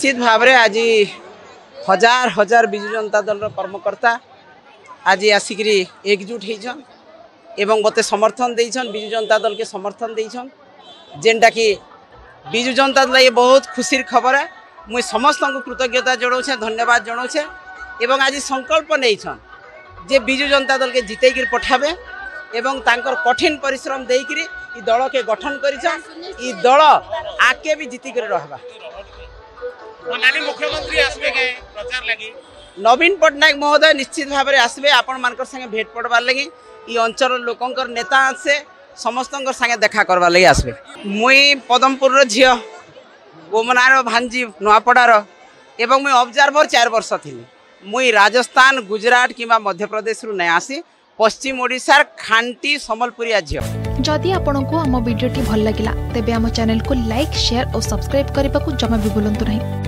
निश्चित भाव में आज हजार हजार विजु जनता दल कर्मकर्ता आज आसिक एकजुट होइछन एवं मते समर्थन देइछन विजु जनता दल के समर्थन देइछन जेनटा कि विजु जनता दल ये बहुत खुशी खबर है। मुझे समस्त को कृतज्ञता जनाऊे धन्यवाद जनाऊे एवं आज संकल्प नहीं जे विजु जनता दल के जितेक पठाबे एवं तांकर कठिन परिश्रम देकर इ दल के गठन करिछन इ दल आके भी जीती कर रहबा। मुख्यमंत्री आसबे के प्रचार लगी नवीन पट्टनायक महोदय निश्चित भाव में आसबे आपण मानकर संगे भेट पड़वार लगी इ अंचल लोकंकर नेता से समस्त संगे देखा करवार लगी आसबे। मुई पदमपुर झियो गोमनार भांजी नुआपड़ार एवं मुई ऑब्जर्वर 4 वर्ष थी। मुई राजस्थान गुजरात किंबा मध्य प्रदेश रु नहीं आसी पश्चिम ओडिशार खांटी संबलपुरिया झियो। जदि आपंक आम भिडी भल लगा तेब आम चैनल को लाइक शेयर और सब्सक्राइब करने को जमा भी भूलु नहीं।